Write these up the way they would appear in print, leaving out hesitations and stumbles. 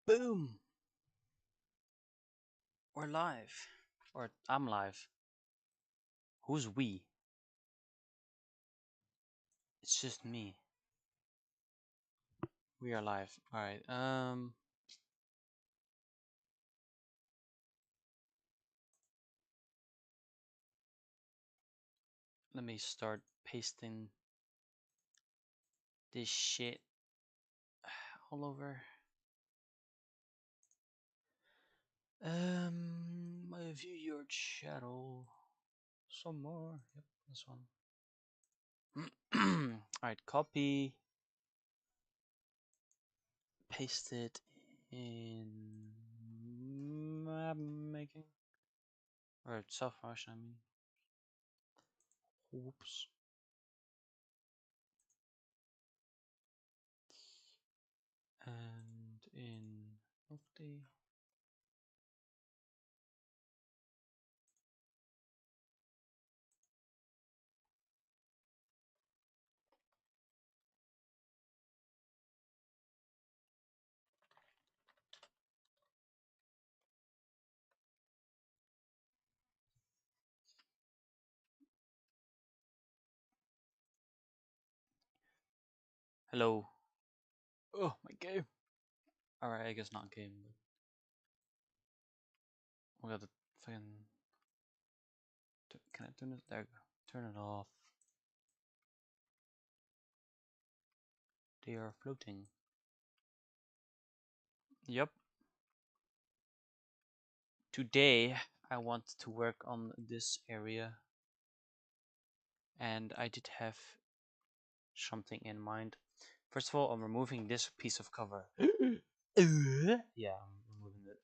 Boom! We're live. Or I'm live. Who's we? It's just me. We are live. Alright, let me start pasting this shit all over. I view your channel. Some more. Yep, this one. Alright, copy. Paste it in Mapmaking. Or self-motion, I mean. Whoops. And in Mufti. Hello. Oh, my game. Alright, I guess not game, but we got the fucking. Can I turn it? There we go. Turn it off. They are floating. Yep. Today I want to work on this area, and I did have something in mind. First of all, I'm removing this piece of cover. Yeah, I'm removing it.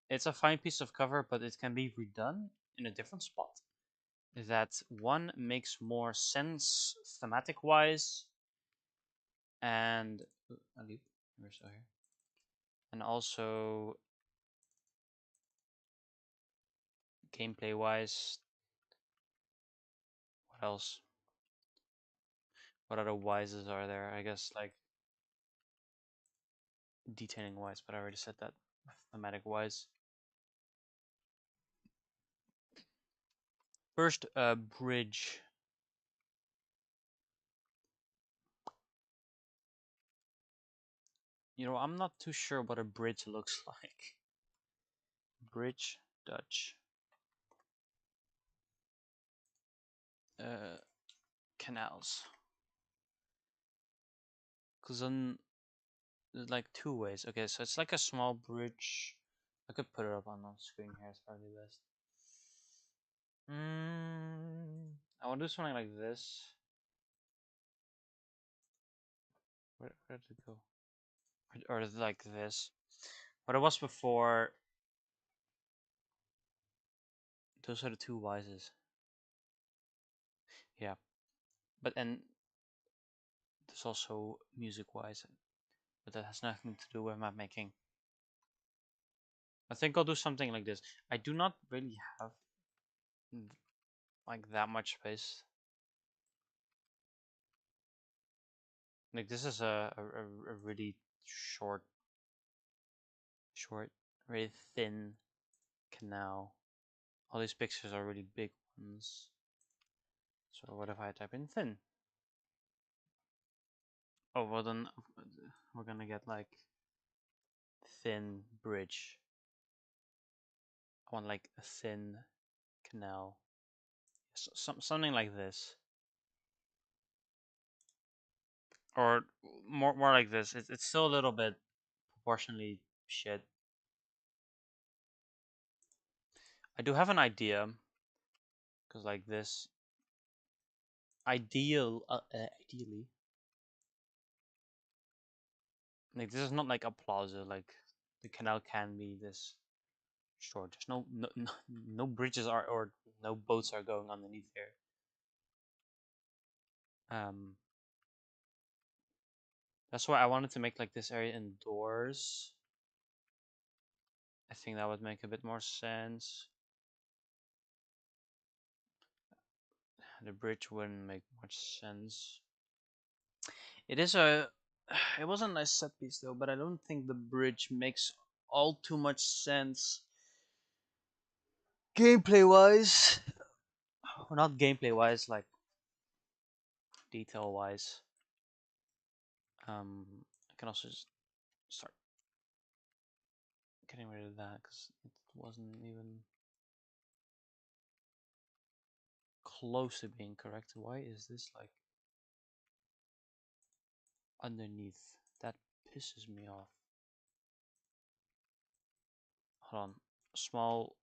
It's a fine piece of cover, but it can be redone in a different spot. That one makes more sense thematic wise, and we're still here, and also gameplay wise. What else? What other wises are there? I guess like detailing wise, but I already said that. Thematic wise. First, bridge. You know, I'm not too sure what a bridge looks like. Bridge, Dutch. Canals. Cause then there's like two ways. Okay, so it's like a small bridge. I could put it up on the screen here. It's probably best. I want to do something like this. Where did it go? Or like this. What it was before. Those are the two wises. Yeah, but and there's also music wise, but that has nothing to do with map making. I think I'll do something like this. I do not really have like that much space. Like this is a really short, really thin canal. All these pictures are really big ones. So what if I type in thin? Oh, well then we're gonna get like thin bridge. I want like a thin canal. Something like this. Or more like this. It's still a little bit proportionally shit. I do have an idea. Because like this. Ideally. Like this is not like a plaza. Like the canal can be this short. There's no bridges are or no boats are going underneath here. That's why I wanted to make like this area indoors. I think that would make a bit more sense. The bridge wouldn't make much sense. It is a It was a nice set piece though, but I don't think the bridge makes all too much sense gameplay wise. Or not gameplay wise, like detail wise. I can also just start getting rid of that because it wasn't even close to being correct. Why is this like underneath? That pisses me off. Hold on. Small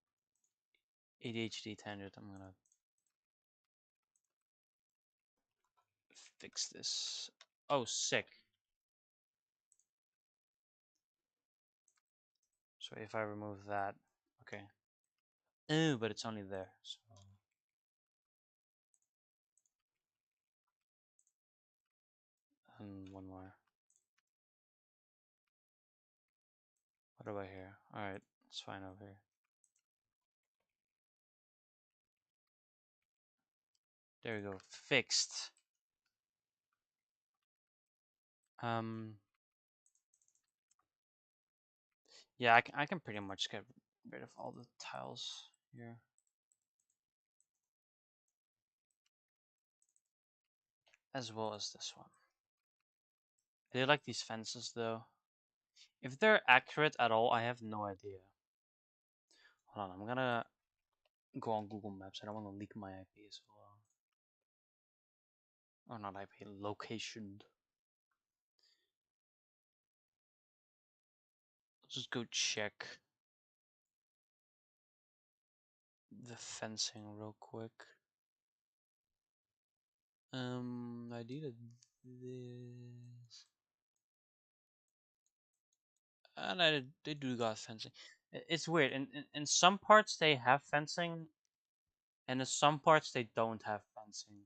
ADHD tangent. I'm gonna fix this. Oh, sick. So if I remove that, okay. Oh, but it's only there. So, and one more. What do I hear? All right, it's fine over here. There we go. Fixed. Um. Yeah, I can pretty much get rid of all the tiles here. As well as this one. I do like these fences though. If they're accurate at all, I have no idea. Hold on, I'm gonna go on Google Maps. I don't want to leak my IP as well. Or not IP, location. Let's just go check the fencing real quick. I did this. And they do got fencing. It's weird. In some parts they have fencing, and in some parts they don't have fencing.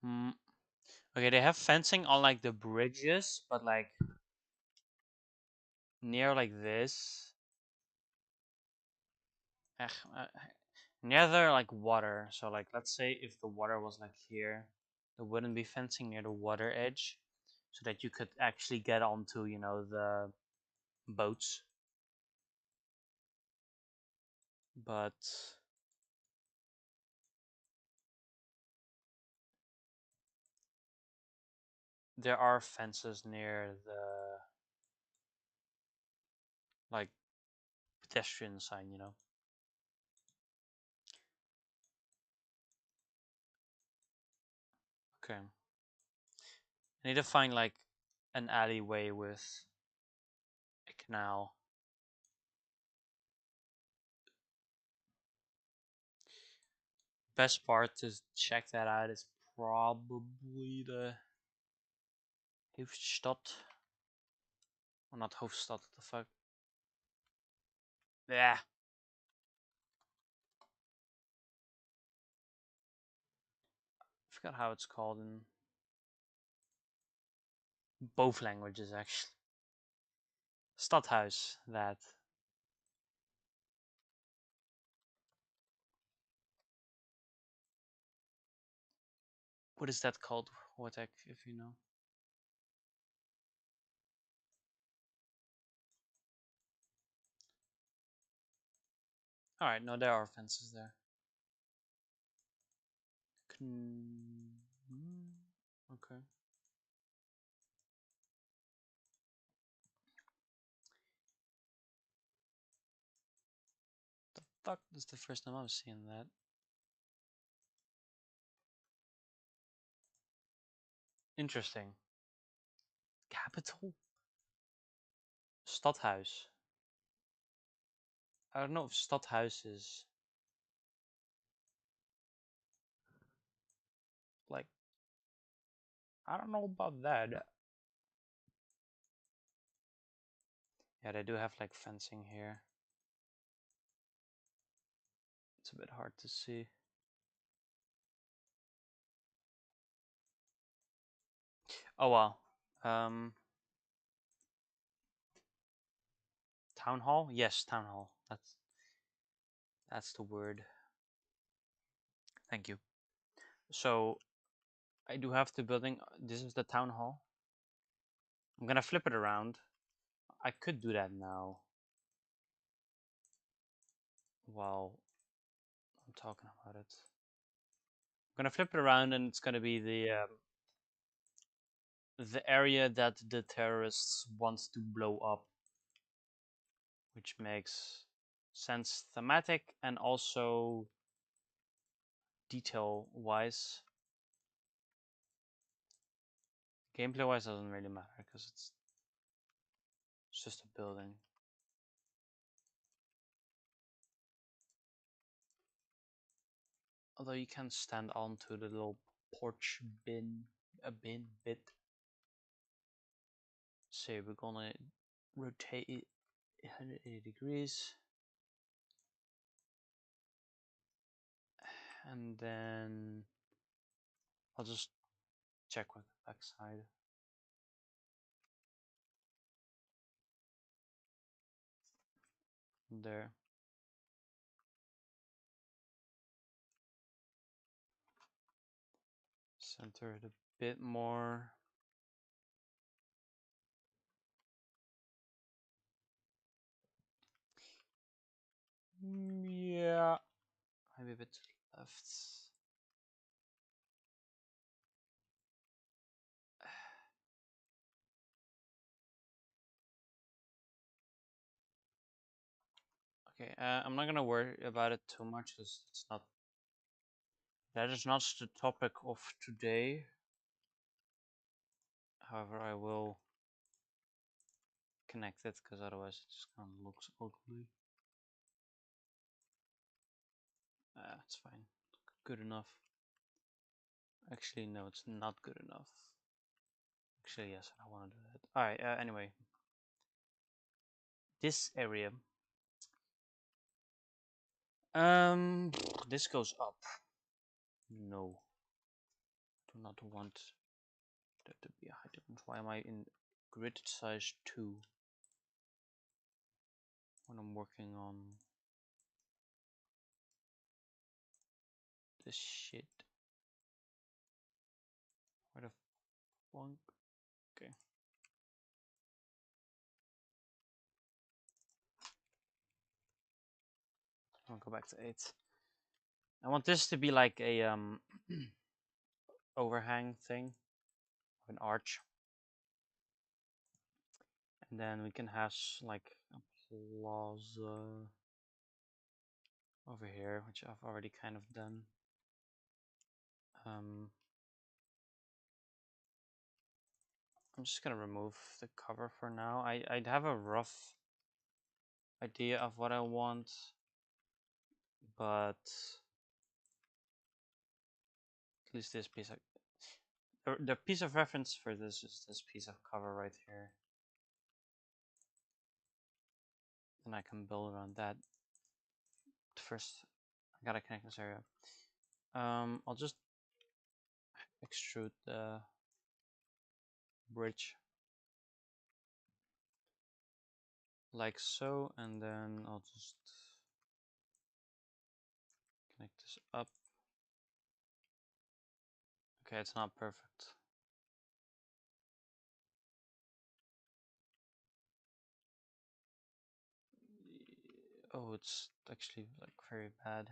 Hmm. Okay, they have fencing on like the bridges, but like near like this. Near there like water. So like let's say if the water was like here, there wouldn't be fencing near the water edge, so that you could actually get onto, you know, the boats. But there are fences near the like pedestrian sign, you know. Okay. I need to find like an alleyway with a canal. Best part to check that out is probably the Hoofdstad. Or not Hoofdstad, what the fuck? Yeah. I forgot how it's called in both languages actually. Stadhuis, that. What is that called? What heck, if you know. Alright, no, there are fences there. Okay. The fuck? This is the first time I'm seeing that. Interesting. Capital? Stadhuis. I don't know if Stadhuis is like, I don't know about that. Yeah, they do have like fencing here. It's a bit hard to see. Oh well. Town hall? Yes, town hall. That's the word. Thank you. So I do have the building. This is the town hall. I'm gonna flip it around. I could do that now while I'm talking about it. I'm gonna flip it around, and it's gonna be the area that the terrorists wants to blow up, which makes sense thematic and also detail wise. Gameplay wise doesn't really matter because it's just a building. Although you can stand onto the little porch bit. So we're gonna rotate it 180 degrees. And then I'll just check with the backside. There. Center it a bit more. Yeah. Maybe a bit to the left. Okay, I'm not gonna worry about it too much because it's not. That is not the topic of today. However, I will connect it because otherwise it just kind of looks ugly. It's fine. Good enough. Actually, no, it's not good enough. Actually, yes, I want to do that. Alright, anyway. This area. This goes up. No. Do not want that to be a high difference. Why am I in grid size 2 when I'm working on this shit? Where the funk? Okay. I'll go back to 8. I want this to be like a overhang thing, an arch, and then we can have like a plaza over here, which I've already kind of done. I'm just gonna remove the cover for now. I'd have a rough idea of what I want, but at least this piece of the piece of reference for this is this piece of cover right here. And I can build around that. First, I gotta connect this area. I'll just extrude the bridge like so, and then I'll just connect this up. Okay, it's not perfect. Oh, it's actually like very bad.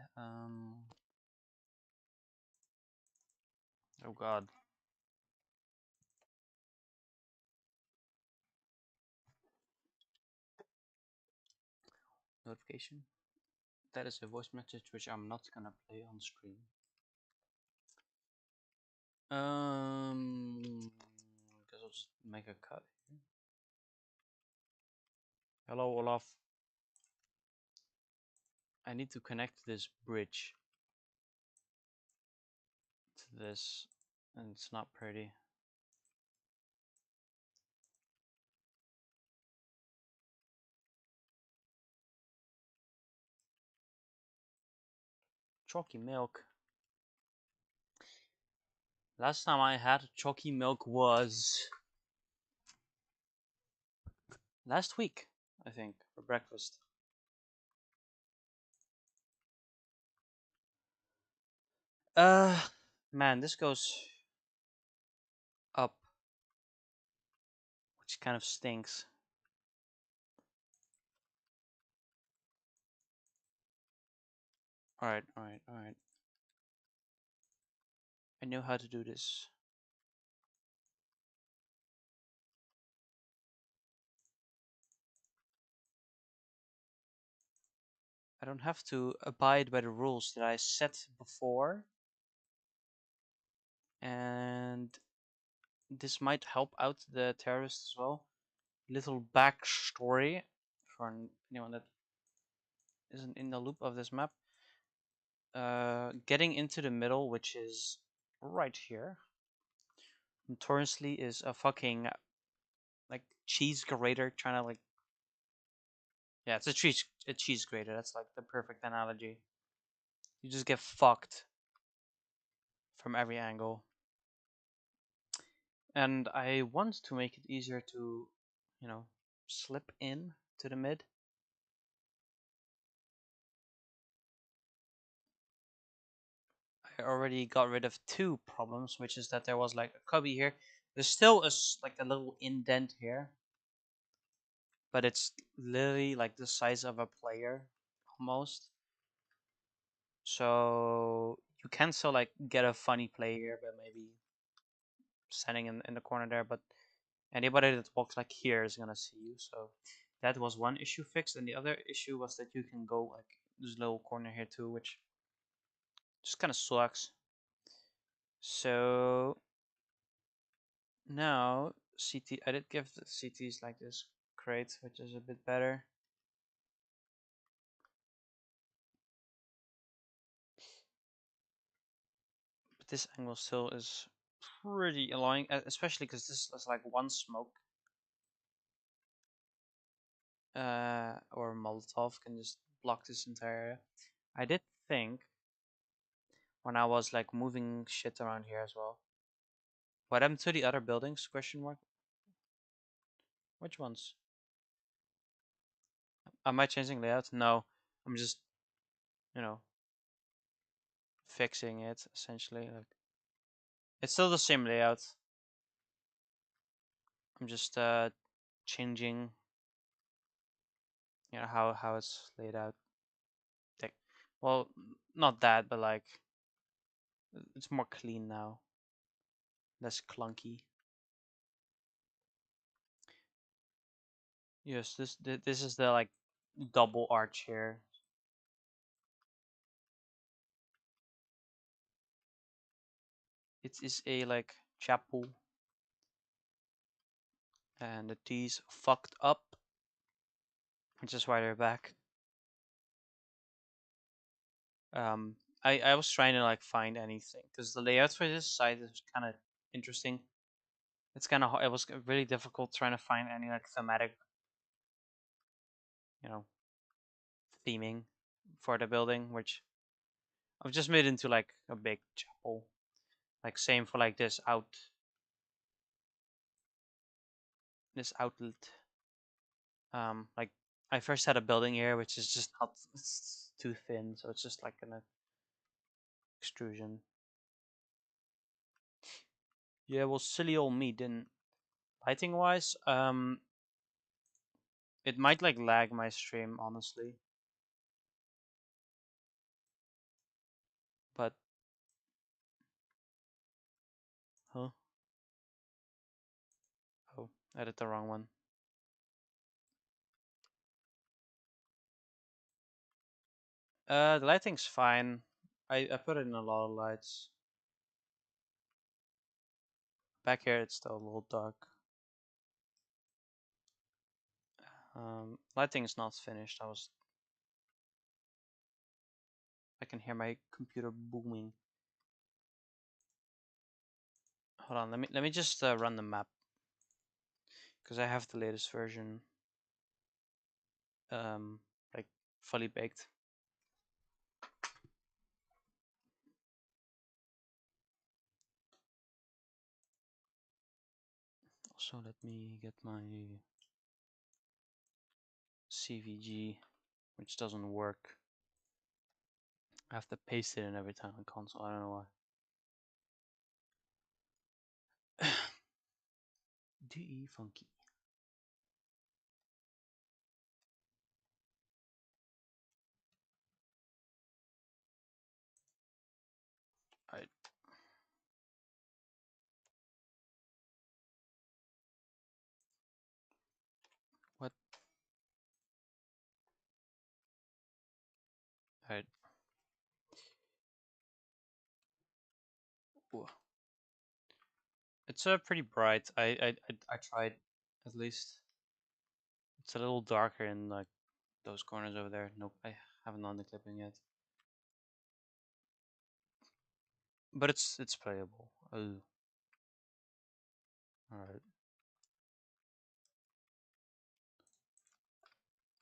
Oh god. Notification. That is a voice message which I'm not gonna play on screen. Guess I'll just make a cut here. Hello, Olaf. I need to connect this bridge to this, and it's not pretty. Chalky milk. Last time I had chalky milk was last week, I think, for breakfast. Uh, Man, this goes up, which kind of stinks. Alright, alright, alright. I know how to do this. I don't have to abide by the rules that I set before. And this might help out the terrorists as well. Little backstory for anyone that isn't in the loop of this map. Getting into the middle, which is right here, notoriously is a fucking like cheese grater trying to like, yeah, it's a cheese grater. That's like the perfect analogy. You just get fucked from every angle. And I want to make it easier to, you know, slip in to the mid. I already got rid of two problems, which is that there was like a cubby here. There's still like a little indent here, but it's literally like the size of a player almost. So you can still like get a funny play here, but maybe standing in the corner there. But anybody that walks like here is gonna see you. So that was one issue fixed, and the other issue was that you can go like this little corner here too, which just kind of sucks. So now CT, I did give the CTs like this crate, which is a bit better. But this angle still is pretty annoying, especially because this is like one smoke. Or Molotov can just block this entire area. I did think when I was like moving shit around here as well. What happened to the other buildings? Question mark. Which ones? Am I changing layout? No, I'm just, you know, fixing it essentially. Like it's still the same layout. I'm just changing, you know, how it's laid out. Like, well, not that, but like it's more clean now, less clunky. Yes, this is the like double arch here. It is a like chapel, and the T's fucked up, which is why they're back. Um, I was trying to like find anything because the layout for this site is kind of interesting. It's kind of, it was really difficult trying to find any like thematic, you know, theming for the building, which I've just made into like a big chapel. Like same for like this outlet. Like I first had a building here which is just not, it's too thin, so it's just like an extrusion. Yeah, well, silly old me didn't. Lighting wise, it might like lag my stream honestly, but huh? Oh, I did the wrong one. The lighting's fine. I put in a lot of lights. Back here, it's still a little dark. Lighting's not finished. I can hear my computer booming. Hold on, let me just run the map because I have the latest version, like fully baked. Also, let me get my CVG, which doesn't work. I have to paste it in every time on console. I don't know why. E funky. Alright. What? Alright. It's pretty bright. I tried at least. It's a little darker in like those corners over there. Nope, I haven't done the clipping yet. But it's playable. Oh. Alright.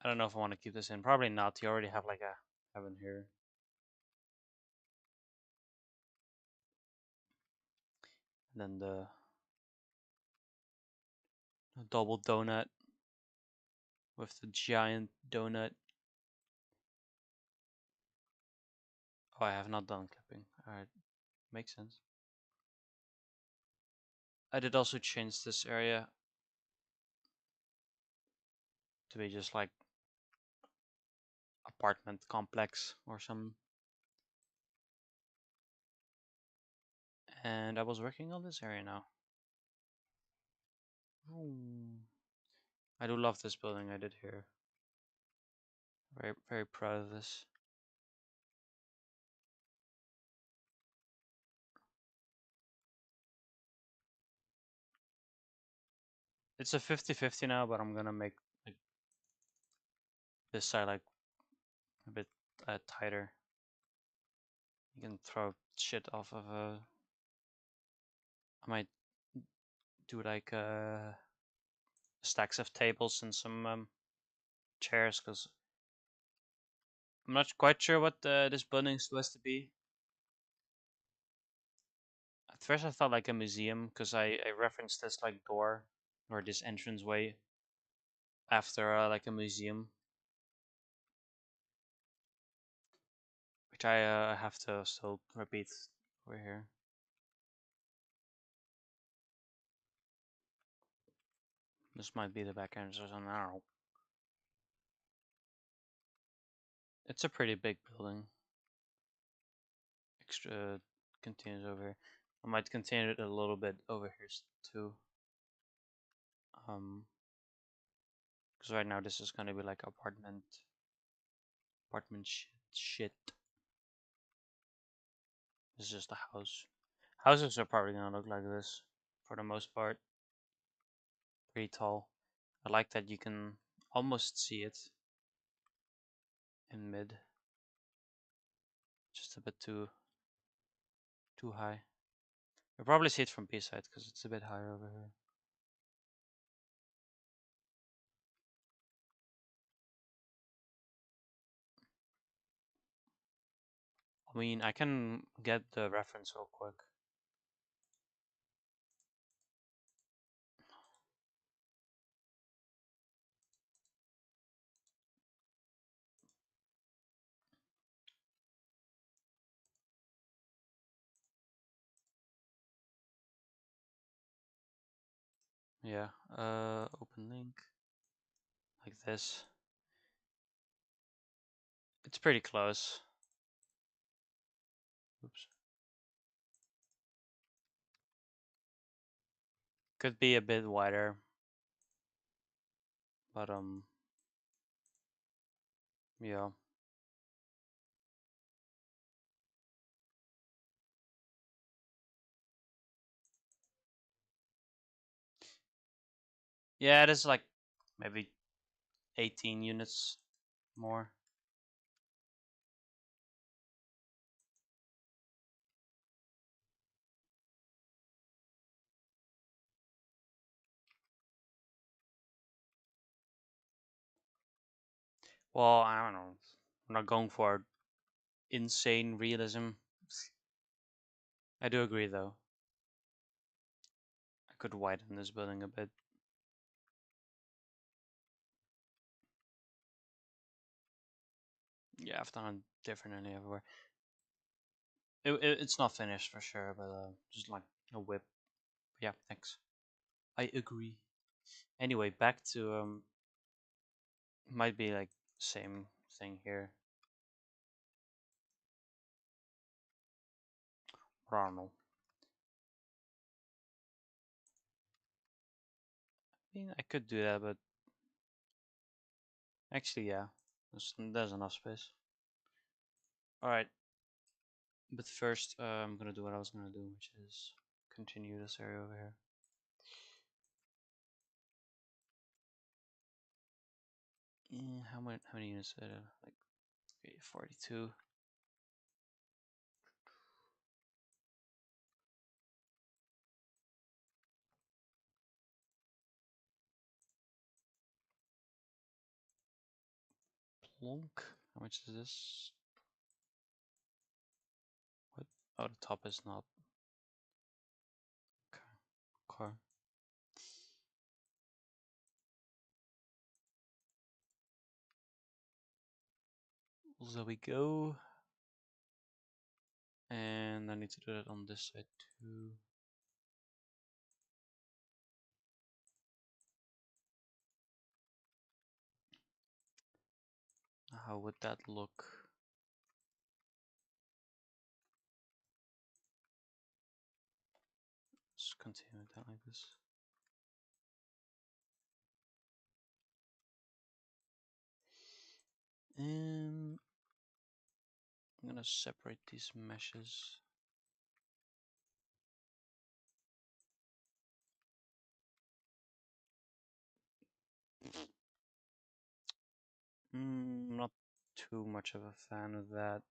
I don't know if I want to keep this in. Probably not. You already have like a heaven here. And then the double donut with the giant donut. Oh, I have not done clipping. Alright. Makes sense. I did also change this area to be just like apartment complex or some. And I was working on this area now. Ooh. I do love this building I did here. Very, very proud of this. It's a 50-50 now, but I'm gonna make like this side like a bit tighter. You can throw shit off of I might do like stacks of tables and some chairs, because I'm not quite sure what this building is supposed to be. At first I thought like a museum, because I referenced this like door or this entranceway after like a museum, which I have to still repeat over here. This might be the back entrance or something, I don't know. It's a pretty big building. Extra continues over here. I might continue it a little bit over here too. Because right now this is gonna be like apartment shit. This is just a house. Houses are probably gonna look like this for the most part. Pretty tall. I like that you can almost see it in mid. Just a bit too high. You'll probably see it from B side because it's a bit higher over here. I mean, I can get the reference real quick. Yeah, open link. Like this. It's pretty close. Oops. Could be a bit wider. But yeah. Yeah, it is like maybe 18 units more. Well, I don't know. I'm not going for insane realism. I do agree though. I could widen this building a bit. Yeah, I've done it differently everywhere. It's not finished for sure, but just like a whip. Yeah, thanks. I agree. Anyway, back to might be like same thing here. Ronald. I mean, I could do that, but actually, yeah, there's enough space. All right, but first, I'm gonna do what I was gonna do, which is continue this area over here. How many units? Like okay, 42. Plunk. How much is this? What? Oh, the top is not. Okay. Car. There we go. And I need to do that on this side too. How would that look? Let's continue with that like this. And I'm gonna separate these meshes. Not too much of a fan of that.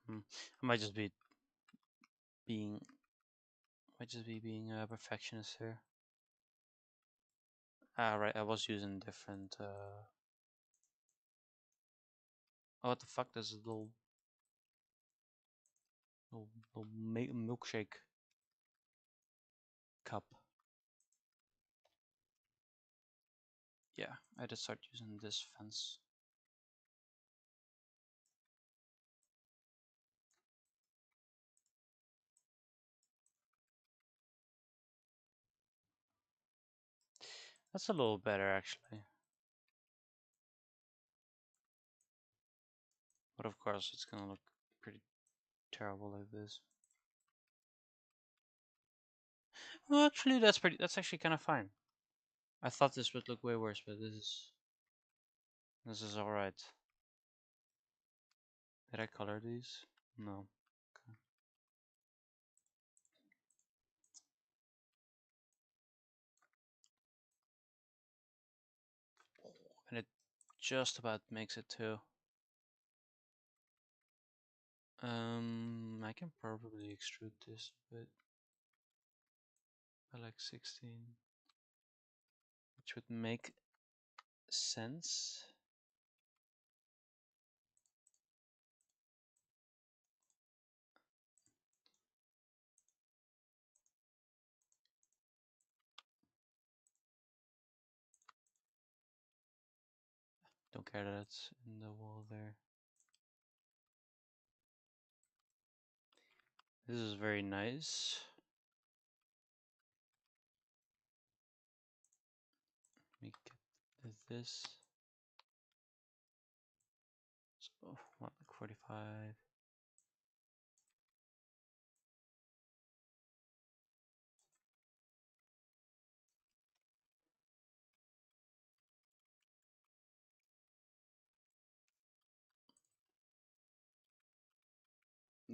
I might just be being a perfectionist here. Ah, right, I was using different. Oh, what the fuck? There's a little milkshake cup. Yeah, I just start using this fence. That's a little better actually. But of course, it's gonna look pretty terrible like this. Well, actually, that's actually kind of fine. I thought this would look way worse, but this is all right. Did I color these? No. Okay. And it just about makes it too. I can probably extrude this a bit by like 16, which would make sense. Don't care that it's in the wall there. This is very nice. Let me get this. So, what, like 45?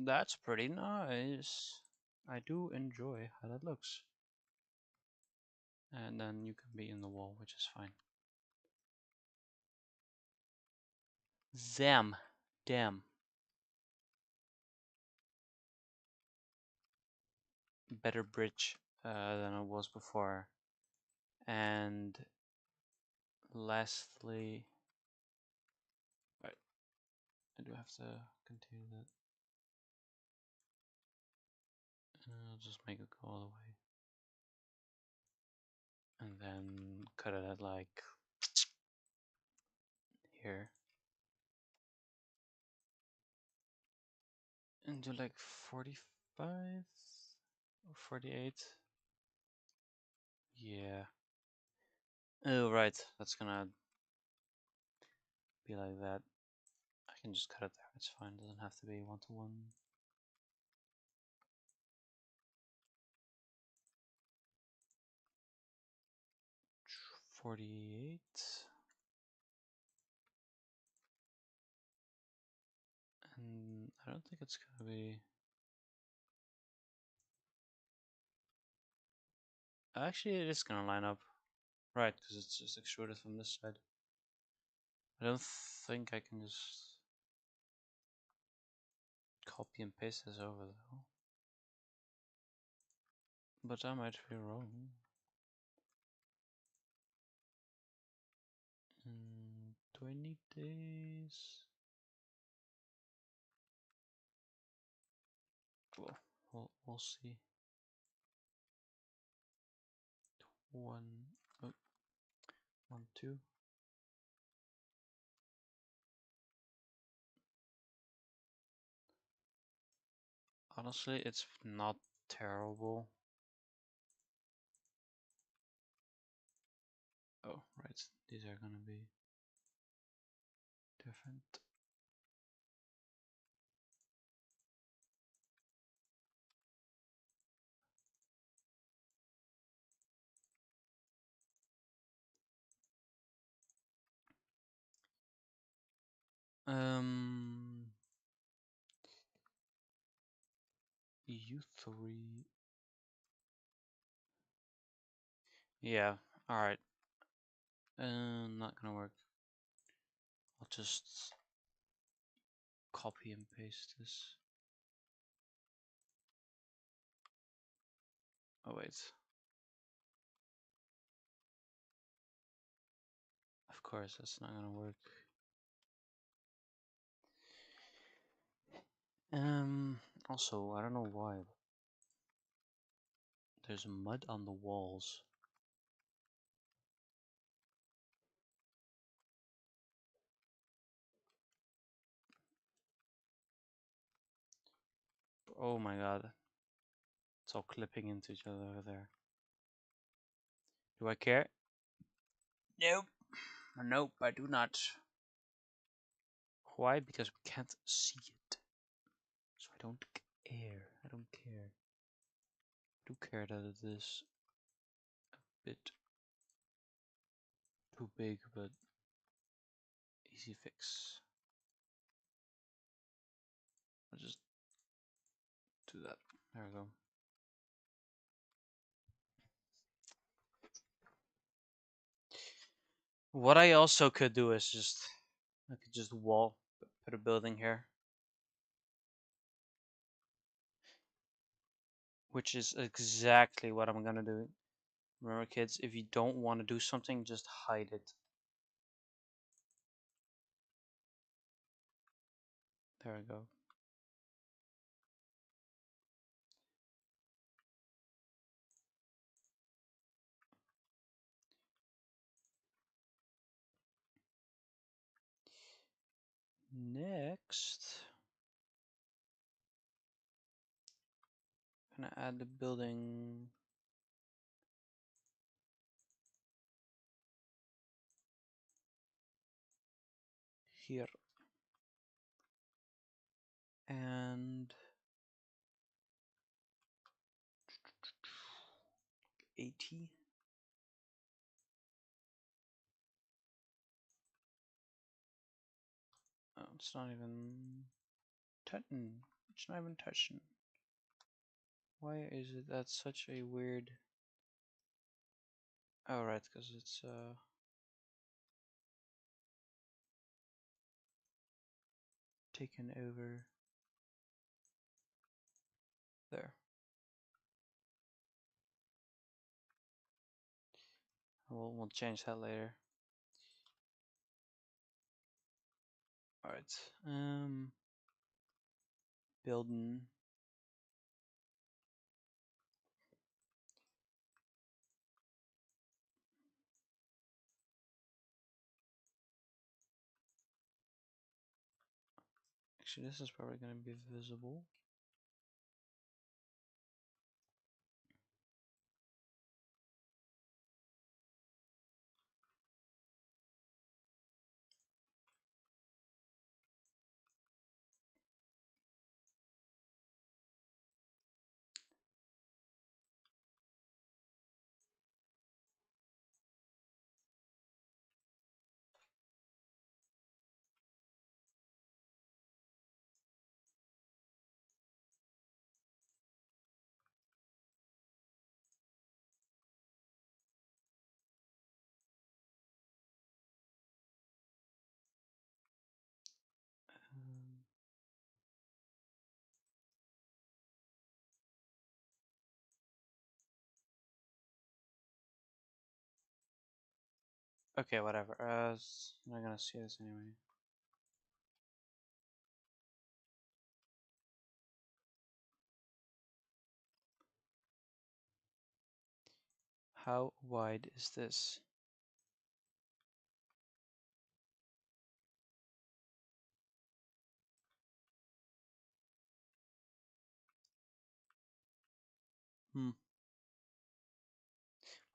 That's pretty nice. I do enjoy how that looks. And then you can be in the wall, which is fine. Damn. Damn. Better bridge than it was before. And lastly, right, I do have to continue that? I'll just make it go all the way. And then cut it at like here. And do like 45 or 48. Yeah. Oh, right. That's gonna be like that. I can just cut it there. It's fine. It doesn't have to be 1-to-1. 48. And I don't think it's gonna be. Actually, it is gonna line up. Right, because it's just extruded from this side. I don't think I can just copy and paste this over though. But I might be wrong. 20 days. Well, we'll see. One, oh, 1, 2. Honestly, it's not terrible. Oh, right. These are gonna be different. U3. Yeah, alright. Not gonna work. I'll just copy and paste this. Oh, wait. Of course, that's not gonna work. Also, I don't know why. There's mud on the walls. Oh my god. It's all clipping into each other over there. Do I care? Nope. Nope, I do not. Why? Because we can't see it. So I don't care. I don't care. I do care that it is a bit too big, but easy fix. I'll just do that. There we go. What I also could do is I could just put a building here. Which is exactly what I'm gonna do. Remember kids, if you don't want to do something, just hide it. There we go. Next, I'm gonna add the building here and 80. Oh, it's not even touching. It's not even touching. Why is it that such a weird? Oh, right, because it's taken over there. We'll change that later. Alright. Building. Actually, this is probably going to be visible. Okay, whatever. I'm not gonna see this anyway. How wide is this?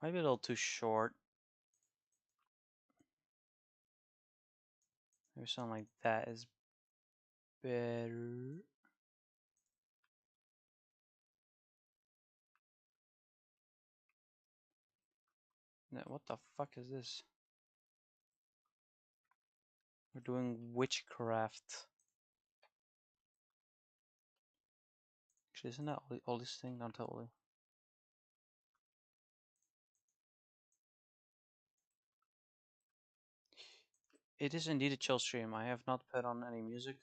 Might be a little too short. Maybe something like that is better. No, what the fuck is this? We're doing witchcraft. Actually, isn't that all these things? Not totally. It is indeed a chill stream. I have not put on any music.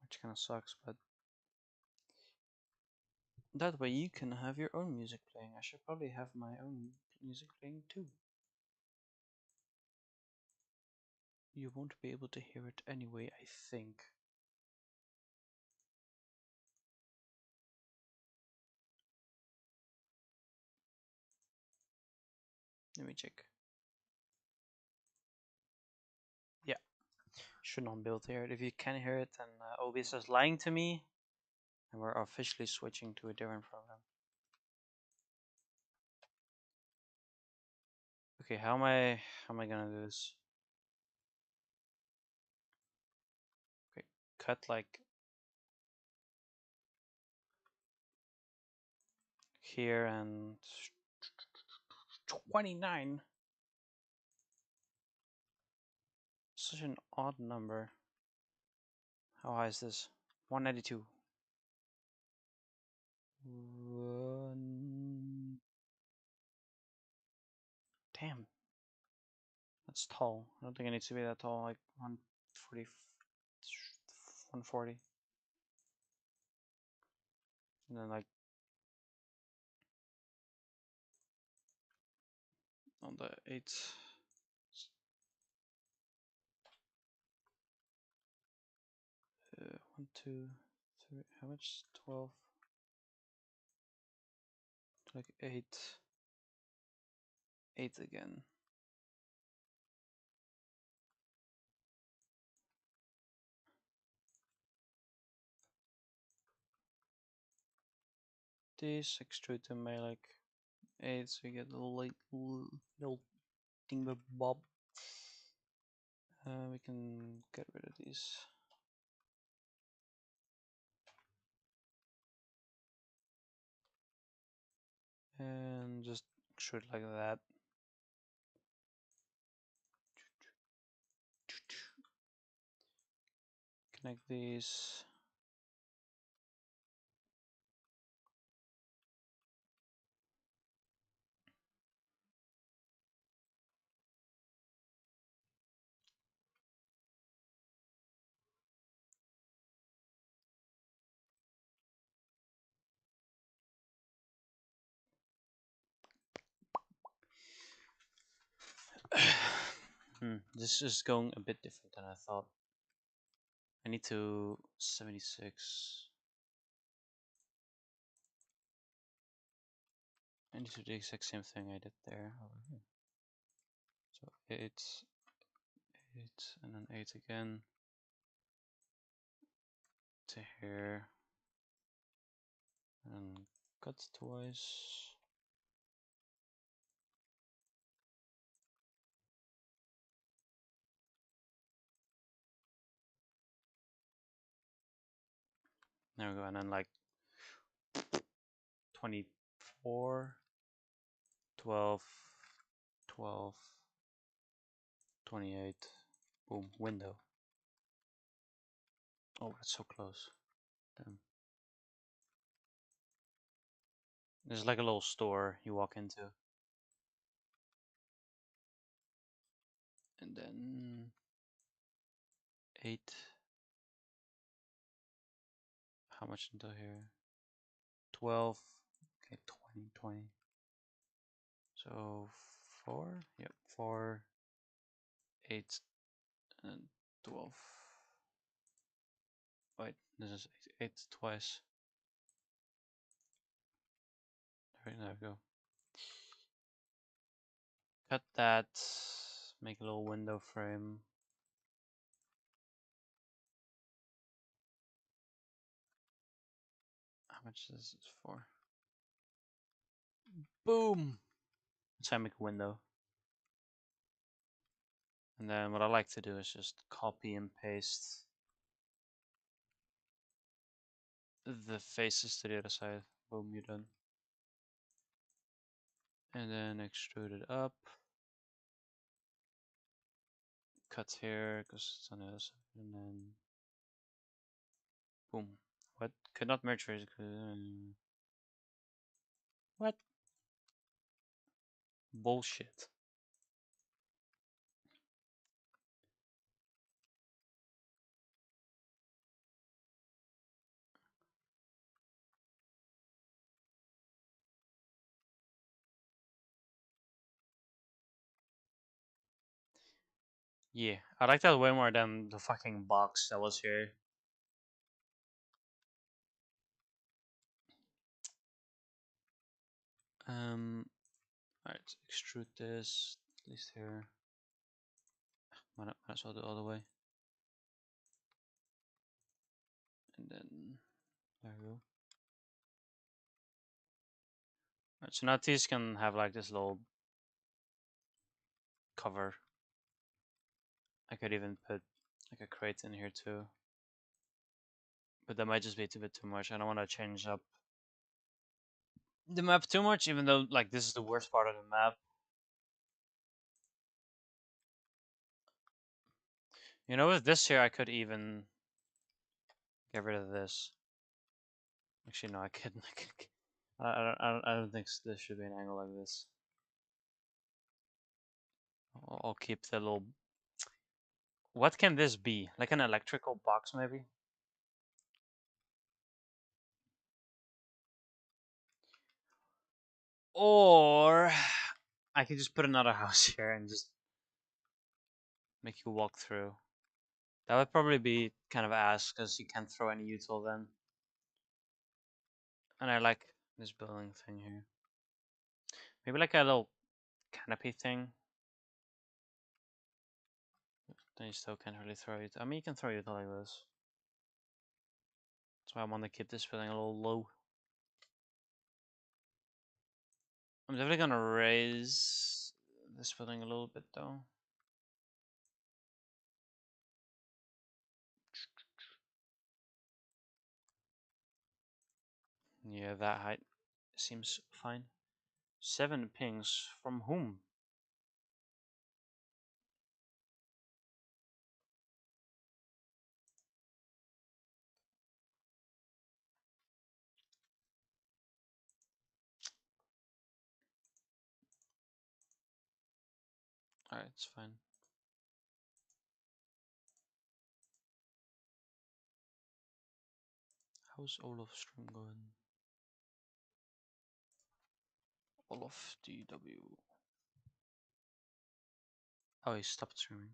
Which kind of sucks, but that way you can have your own music playing. I should probably have my own music playing too. You won't be able to hear it anyway, I think. Let me check. Yeah, should not be able to hear it. If you can hear it, then OBS is lying to me, and we're officially switching to a different program. Okay, how am I gonna do this? Okay, cut like here and 29. Such an odd number. How high is this? 192. Damn. That's tall. I don't think it needs to be that tall, like 140. 140. And then like on the 8. 1, 2, 3. How much? 12. Like 8. 8 again. This extrude to my like 8, so you get a little bob. We can get rid of these. And just extrude like that. Connect these. This is going a bit different than I thought. I need to 76. I need to do the exact same thing I did there over here. So 8, 8, and then 8 again to here, and cut twice. There we go, and then like 24, 12, 12, 28. Boom, window. Oh, that's so close. Damn. There's like a little store you walk into. And then 8. How much until here? 12. Okay, 20, 20. So 4. Yep, 4, 8, and 12. Wait, this is 8, 8 twice. There we go. Cut that. Make a little window frame. How much is this for? Boom! So I make a window. And then what I like to do is just copy and paste the faces to the other side. Boom, you're done. And then extrude it up. Cut here because it's on the other side. And then boom. What? Could not merge phase. What? Bullshit. Yeah, I like that way more than the fucking box that was here. Alright, extrude this, at least here. Might as well do it all the way. And then, there we go. Alright, so now these can have like this little cover. I could even put like a crate in here too. But that might just be a bit too much. I don't want to change up the map too much, even though like this is the worst part of the map. You know, with this here, I could even get rid of this. Actually, no, I couldn't. I don't think this should be an angle like this. I'll keep the little. What can this be? Like an electrical box, maybe? Or I could just put another house here and just make you walk through. That would probably be kind of ass because you can't throw any util then. And I like this building thing here. Maybe like a little canopy thing. Then you still can't really throw it. I mean, you can throw it like this. That's why I want to keep this building a little low. I'm definitely gonna raise this building a little bit though. Yeah, that height seems fine. 7 pings from whom? Alright, it's fine. How's Olaf's stream going? Olaf DW. Oh, he stopped streaming.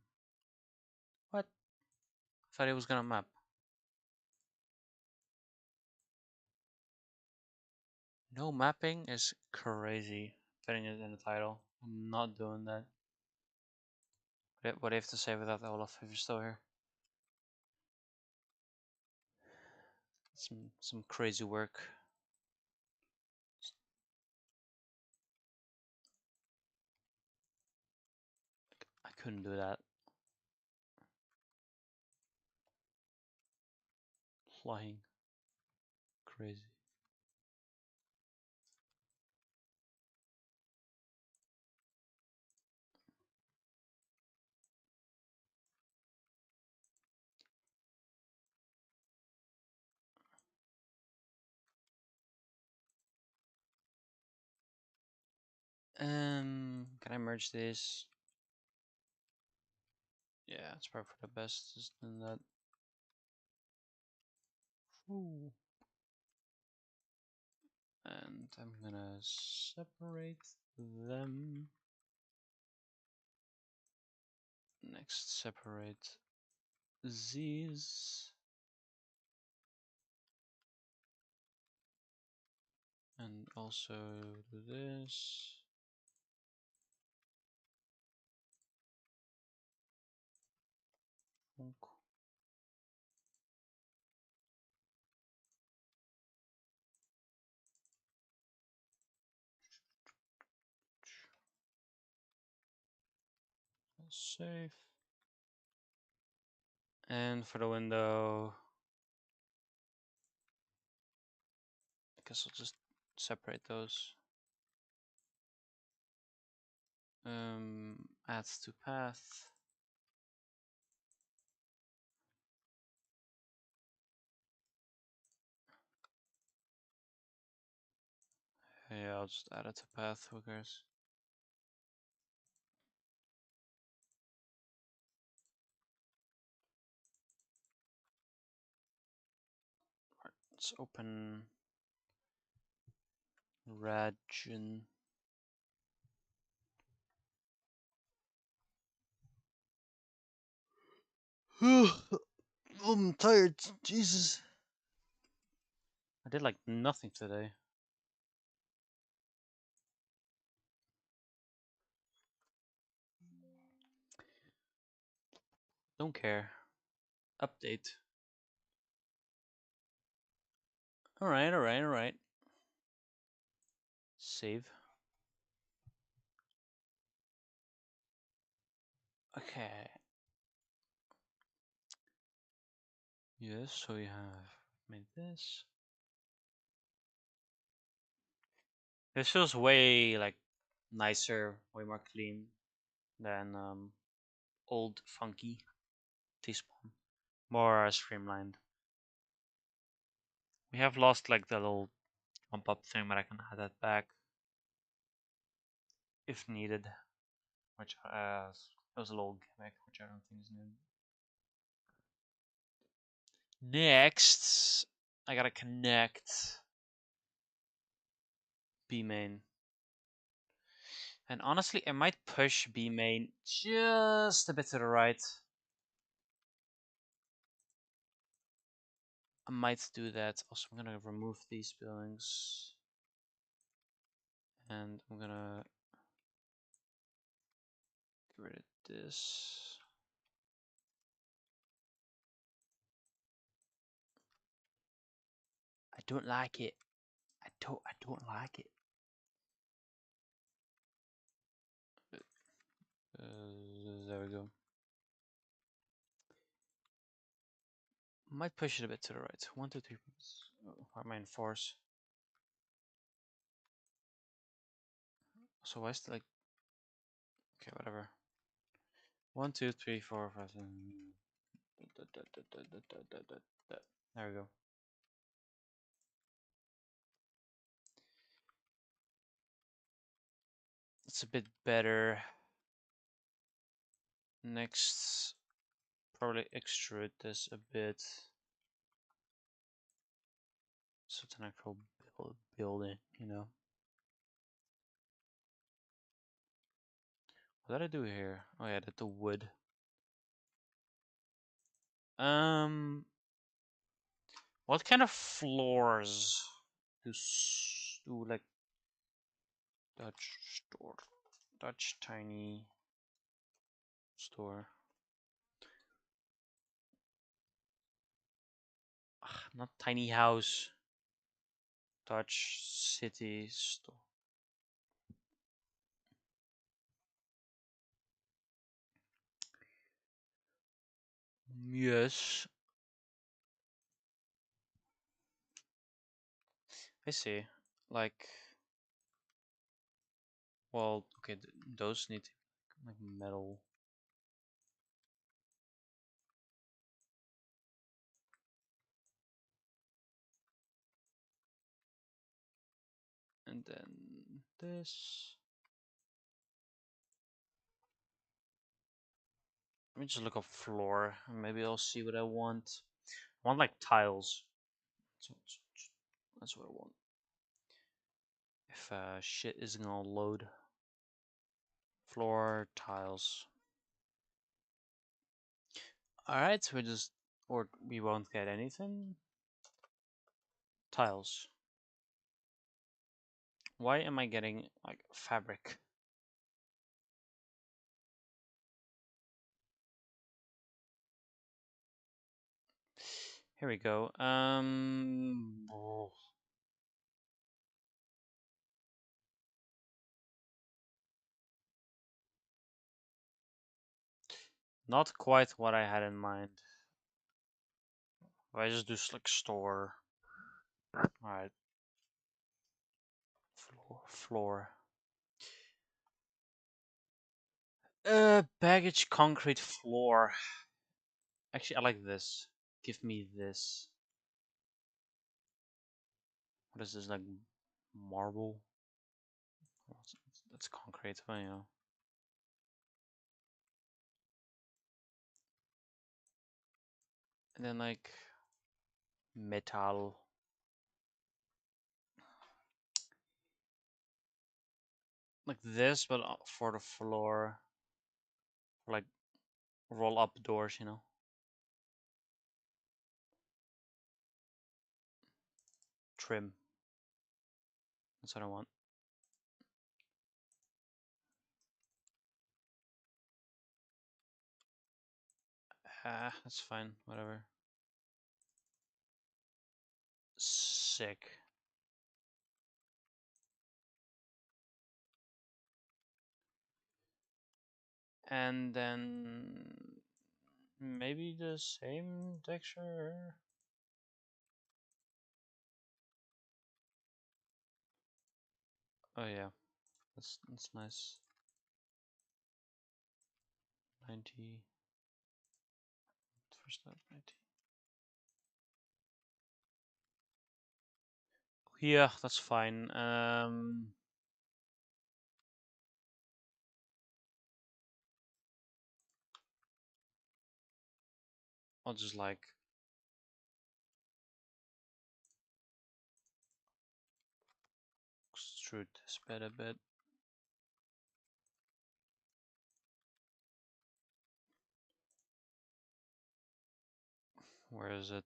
What? I thought he was gonna map. No mapping is crazy. Putting it in the title. I'm not doing that. What do you have to say without Olaf if you're still here? Some crazy work. I couldn't do that. Flying. Crazy. Can I merge this? Yeah, it's probably for the best. Just doing that. Ooh. And I'm gonna separate them. Next, separate these. And also do this. Save. And for the window, I guess I'll just separate those. Adds to path. Yeah, I'll just add it to path, who cares? Right, let's open Radgen. I'm tired, Jesus. I did like nothing today. Don't care. Update. Alright, alright, alright. Save. Okay. Yes, so we have made this. This feels way like nicer, way more clean than old funky T-spawn. More streamlined. We have lost like the little bump up thing, but I can add that back if needed. Which it was a little gimmick, which I don't think is needed. Next, I gotta connect B main. And honestly, I might push B main just a bit to the right. I might do that. Also, I'm gonna remove these buildings. And I'm gonna get rid of this. I don't like it. I don't like it. There we go. Might push it a bit to the right. 1, 2, 3. Our main force. So why is it like? Okay, whatever. 1, 2, 3, 4, 5. There we go. It's a bit better. Next, probably extrude this a bit. So it's an actual building, you know. What did I do here? Oh yeah, I did the wood. What kind of floors do like Dutch store, Dutch tiny store? Ugh, not tiny house. Dutch city store. Yes, I see. Like, well, okay, those need like metal. And then this. Let me just look up floor. And maybe I'll see what I want. I want like tiles. That's what I want. If shit isn't gonna load. Floor tiles. Alright, so we won't get anything. Tiles. Why am I getting like fabric? Here we go. Oh, not quite what I had in mind. If I just do like store. Alright. Floor. Baggage concrete floor. Actually, I like this. Give me this. What is this, like marble? That's concrete, but you know. And then like metal. Like this, but for the floor. Like roll up doors, you know. Trim. That's what I want. Ah, that's fine. Whatever. Sick. And then maybe the same texture. Oh yeah, that's nice. 90. First up, 90. Yeah, that's fine. I'll just like extrude this bit a bit. Where is it?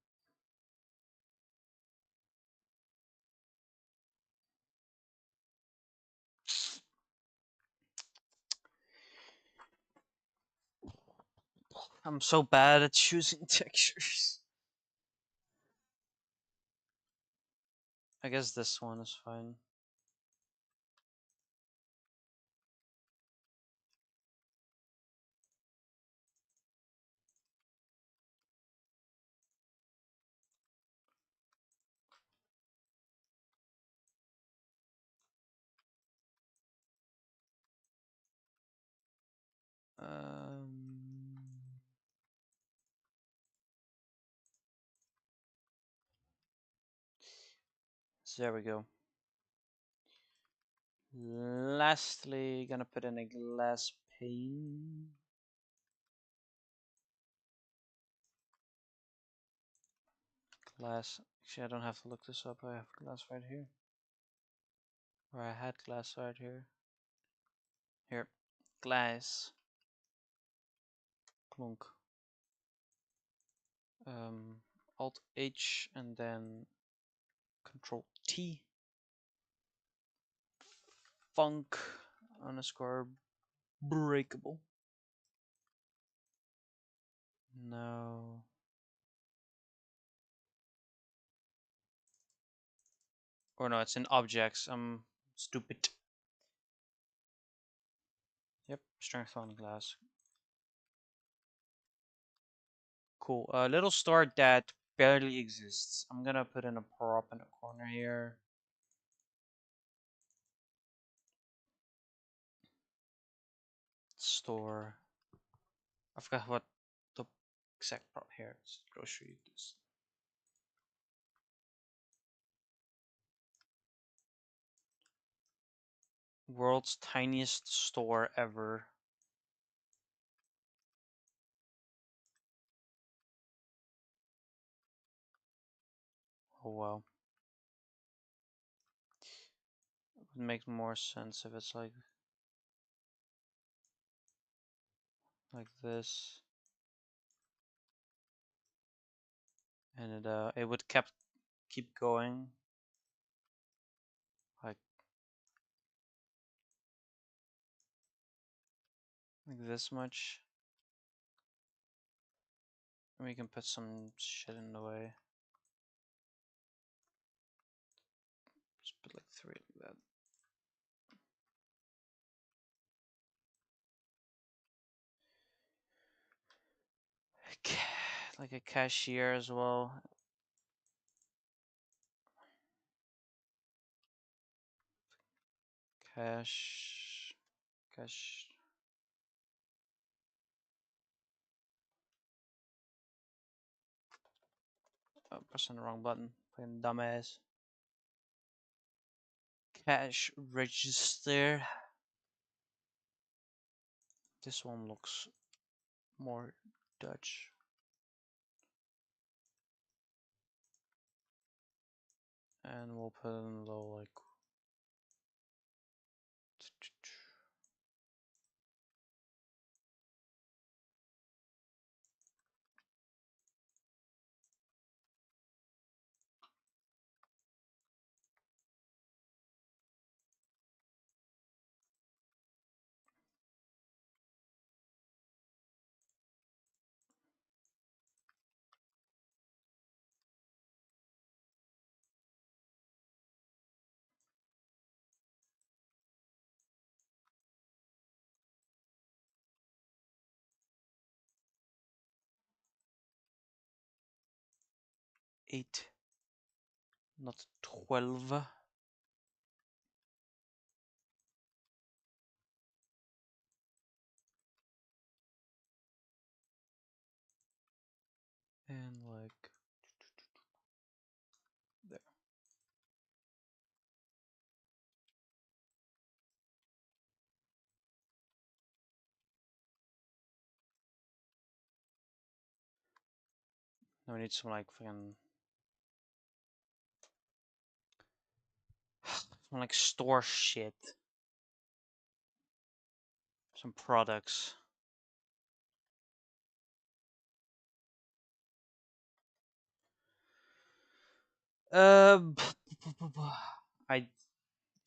I'm so bad at choosing textures. I guess this one is fine. Um, so there we go. Lastly, gonna put in a glass pane. Glass. Actually, I don't have to look this up. I have glass right here. Or I had glass right here. Here. glass. Clunk. Alt H and then Control T. Funk underscore breakable. No. Or no, it's in objects. I'm stupid. Yep, strength on glass. Cool. A little store that barely exists. I'm gonna put in a prop in the corner here. Store. I forgot what the exact prop here is. Grocery. World's tiniest store ever. Oh well. It would make more sense if it's like this. And it would keep going. Like this much. And we can put some shit in the way. Just put like 3 like that. Like a cashier as well. Cash. Oh, pressing the wrong button. Fucking dumbass. Cash register. This one looks more Dutch. And we'll put in a little like eight, not 12. And like there. Now we need some like fucking some like store shit. Some products. I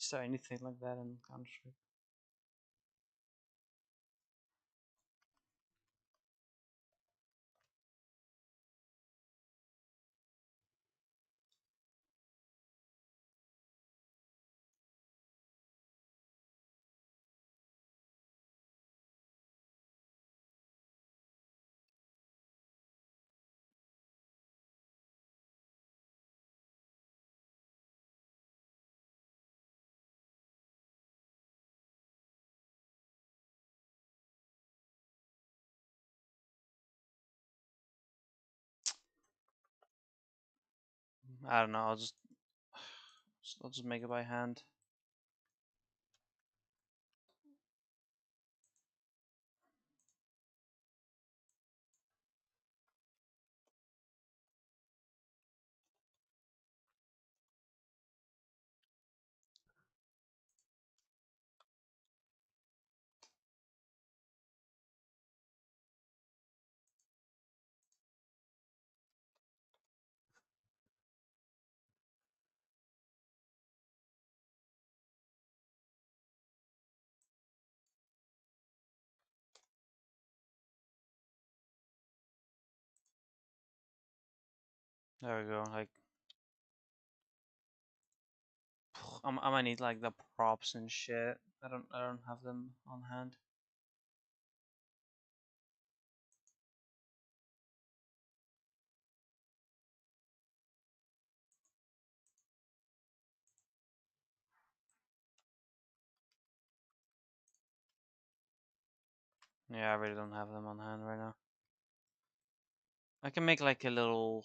is there anything like that in Counter-Strike? I don't know. I'll just make it by hand. There we go. Like, I might need like the props and shit. I don't have them on hand. Yeah, I really don't have them on hand right now. I can make like a little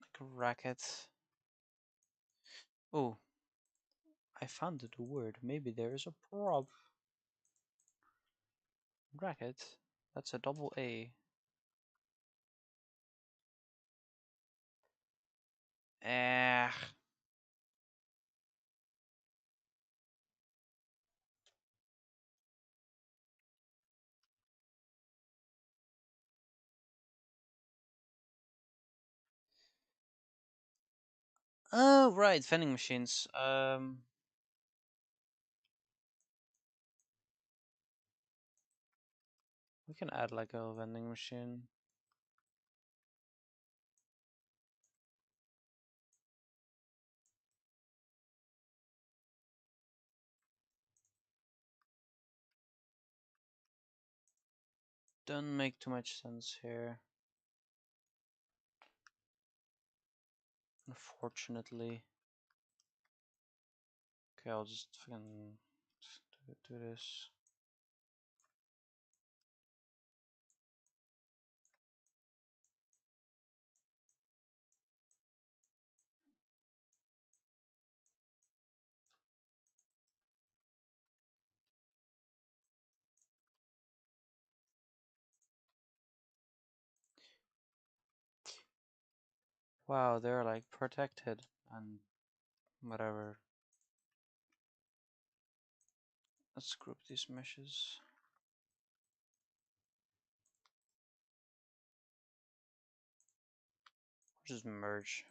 like a racket. Oh, I found the word. Maybe there is a prop. Racket. That's a double A. Eh. Oh, right, vending machines. We can add like a vending machine. Don't make too much sense here. Unfortunately. Okay, I'll just fucking do this. Wow, they're like protected and whatever. Let's group these meshes. Just merge.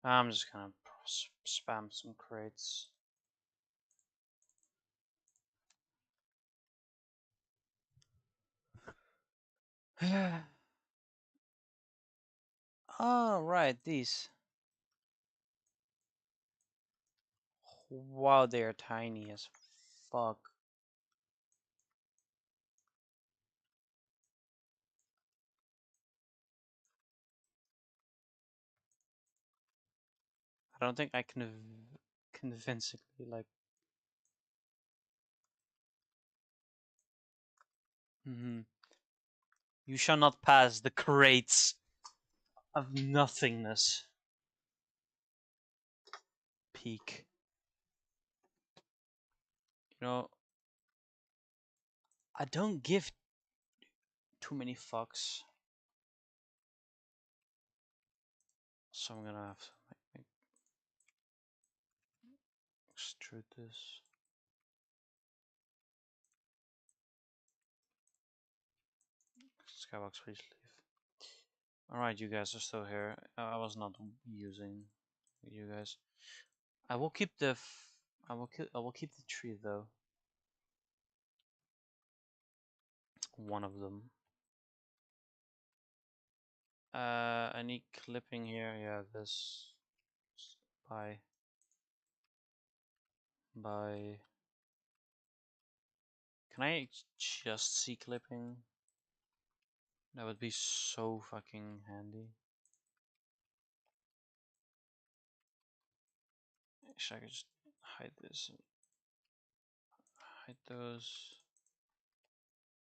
I'm just gonna spam some crates. Oh, right, these. Wow, they are tiny as fuck. I don't think I can convincingly like. You shall not pass the crates of nothingness. Peak. You know, I don't give too many fucks, so I'm gonna have to extrude this. Skybox, please leave. Alright, you guys are still here. I was not using you guys. I will keep the I will keep the tree though. One of them. Any clipping here? Yeah, this. Bye. Bye. Can I just see clipping? That would be so fucking handy. Actually, I could just hide this. Hide those.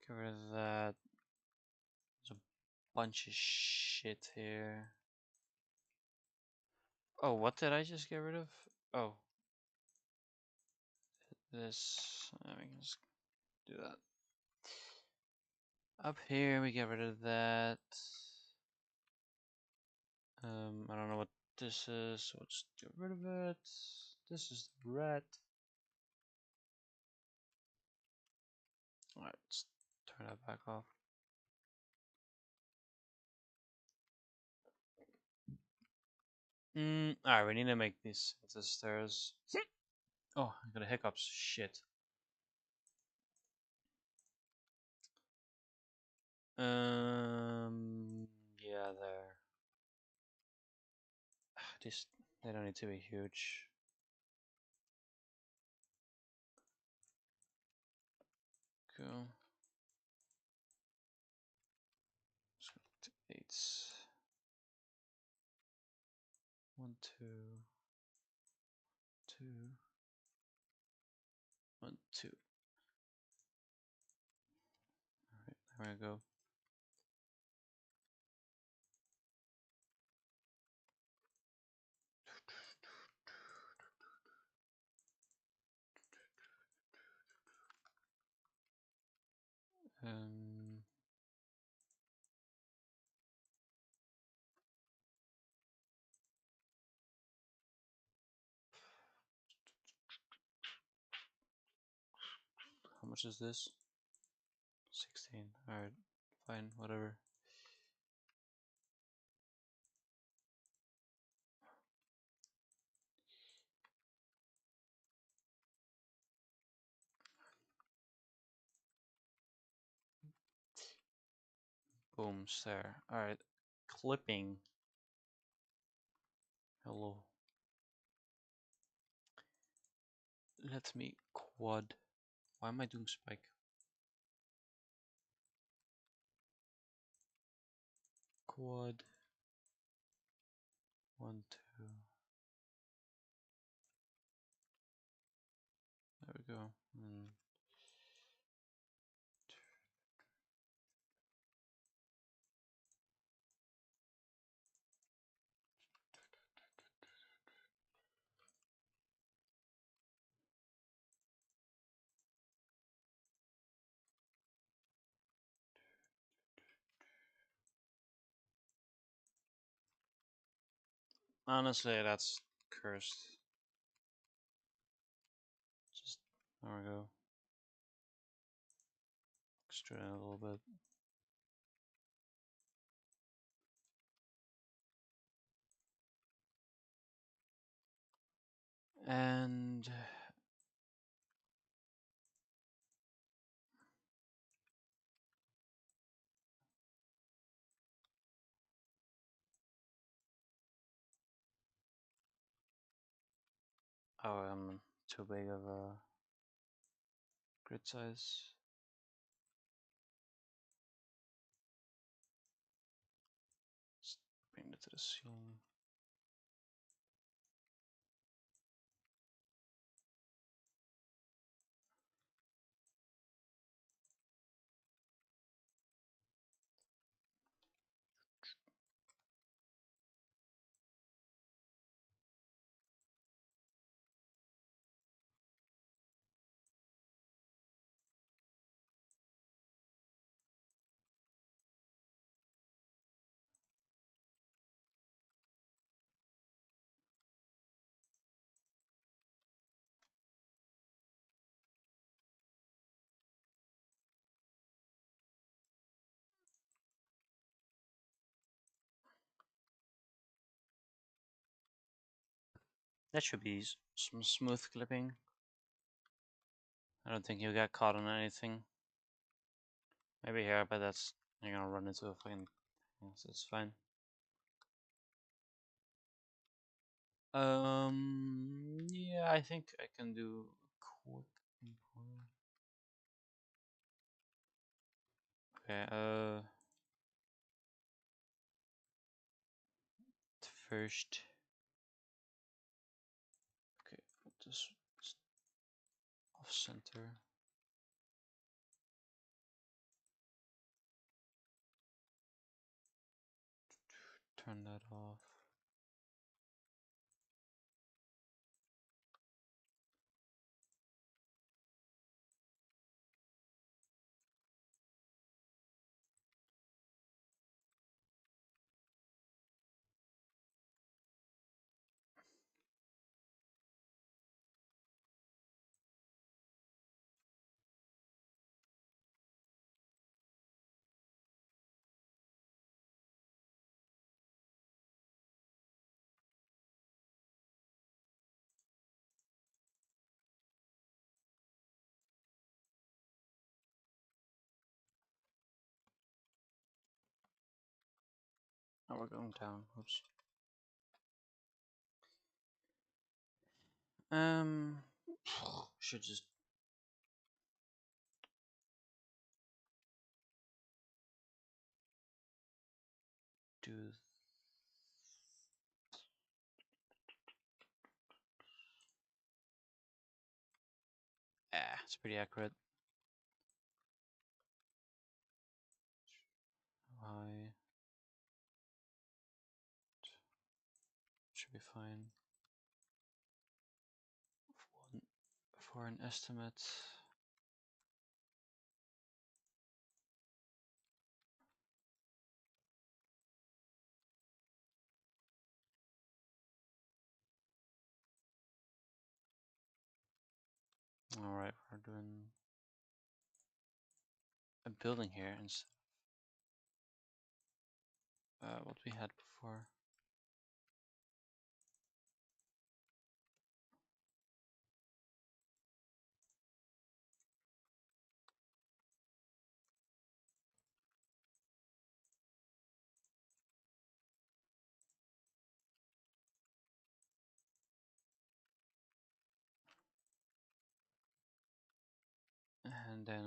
Get rid of that. There's a bunch of shit here. Oh, what did I just get rid of? Oh. This. We can just do that. Up here, we get rid of that. I don't know what this is, so let's get rid of it. This is the red. Alright, let's turn that back off. Alright, we need to make these into stairs. Oh, I got a hiccups. Shit. Yeah, there. These, they don't need to be huge. Cool. Let's go to 8. 1, 2, 2, 1, 2. Alright, there we go. Um, how much is this? 16. Alright, fine, whatever. Boom, there. Alright, clipping. Hello. Let me quad. Why am I doing spike? Quad. 1, 2. There we go. Honestly, that's cursed. Just, there we go. Straighten it a little bit. And oh, I'm too big of a grid size. Just bring it to the ceiling. That should be some smooth clipping. I don't think you got caught on anything. Maybe here, but that's you're gonna run into a fucking. So it's fine. Yeah, I think I can do quick import. Okay, first. Okay, put this off center. Turn that off. Oh, we're going down. Oops. Should just do. It's pretty accurate. I should be fine for an estimate. All right, we're doing a building here instead of what we had before. And then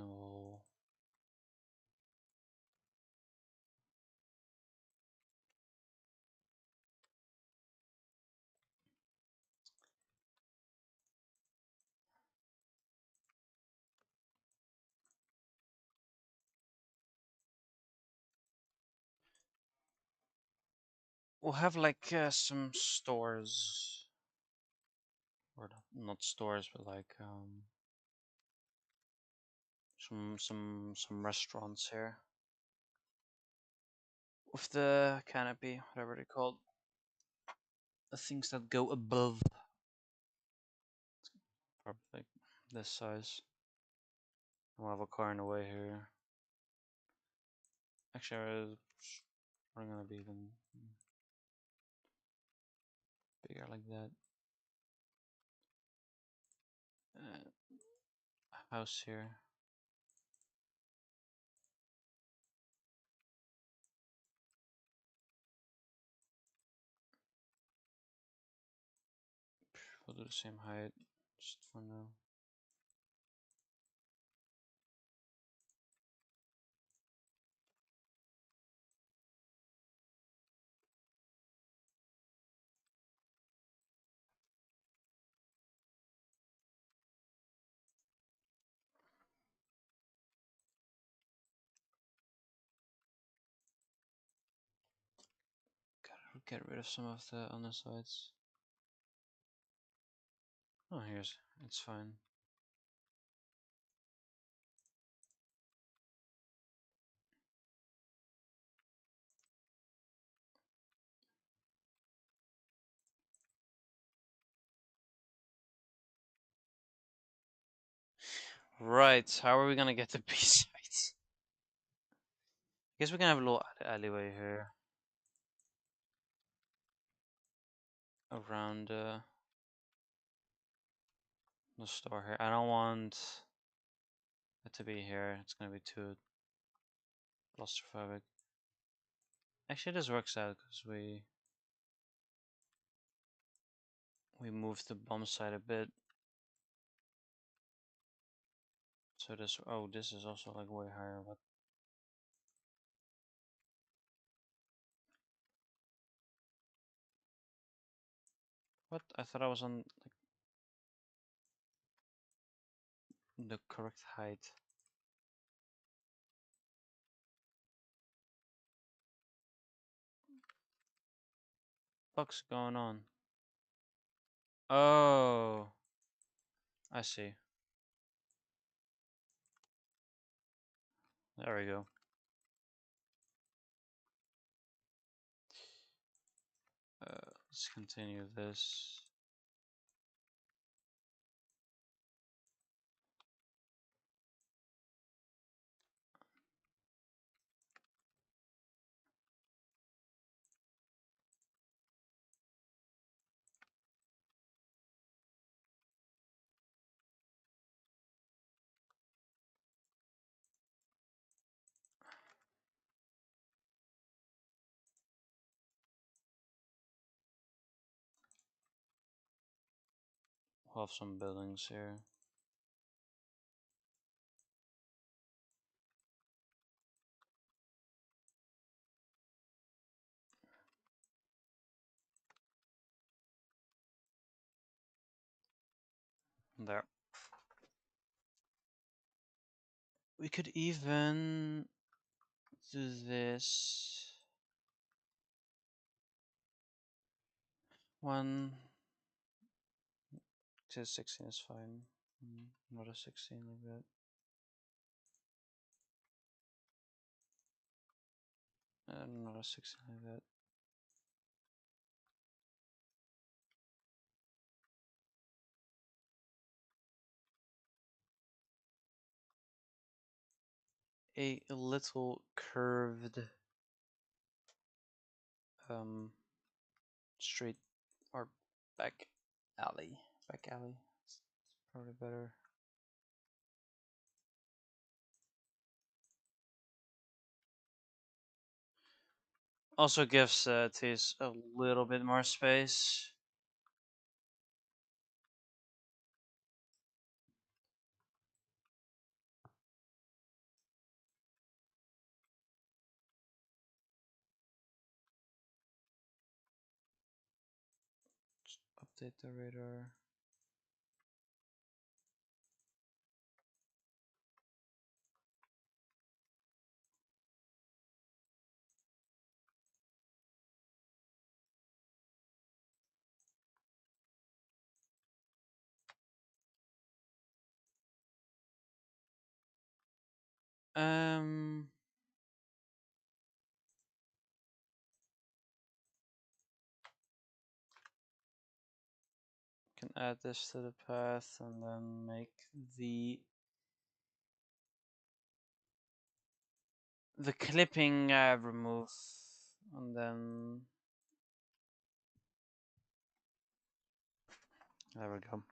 we'll have like some stores, or not stores, but like some restaurants here with the canopy, whatever they're called, the things that go above, probably like this size. We'll have a car in the way here. Actually, we're gonna be even bigger like that. House here. We'll do the same height, just for now. Gotta get rid of some of the undersides. Oh, it's fine. Right, how are we gonna get the B-sides? Guess we can have a little alleyway here. Around the store here. I don't want it to be here. It's gonna be too claustrophobic. Actually, this works out because we moved the bomb side a bit. So this is also like way higher. What? I thought I was on like the correct height. What's going on? Oh, I see. There we go. Let's continue this. off some buildings here. There. We could even do this. 1 to 16 is fine. Another 16 like that. And another 16 like that. A little curved straight or back alley. Back alley. It's probably better. Also gives Taste a little bit more space. Just update the radar. Um, can add this to the path and then make the clipping remove, and then there we go.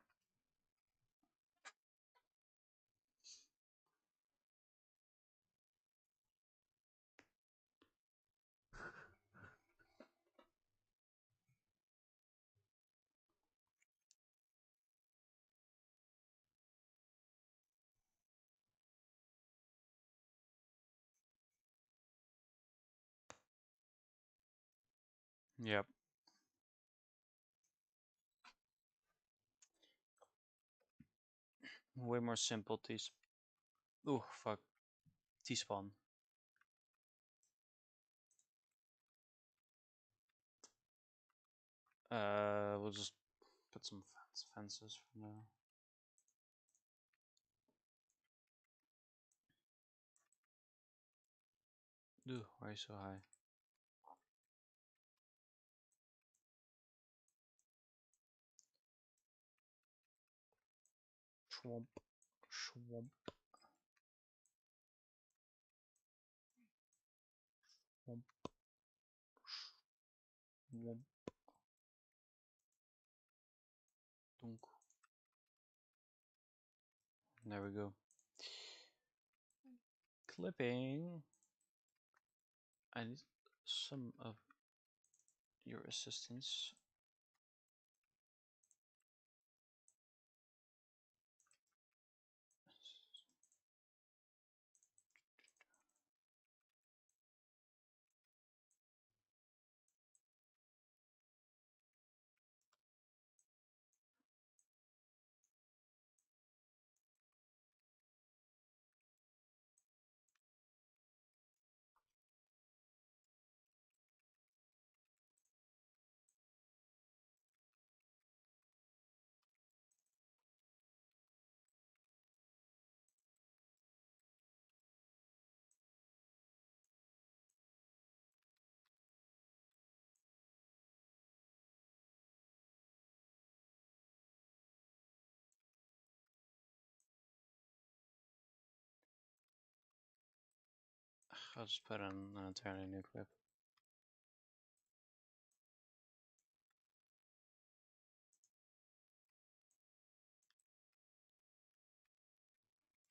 Yep. Way more simple oh fuck. T-spawn. We'll just put some fences for now. Ooh, why so high? Swamp. Swamp. Swamp. Swamp. Dunk. There we go. Clipping. I need some of your assistance. I'll just put in an entirely new clip.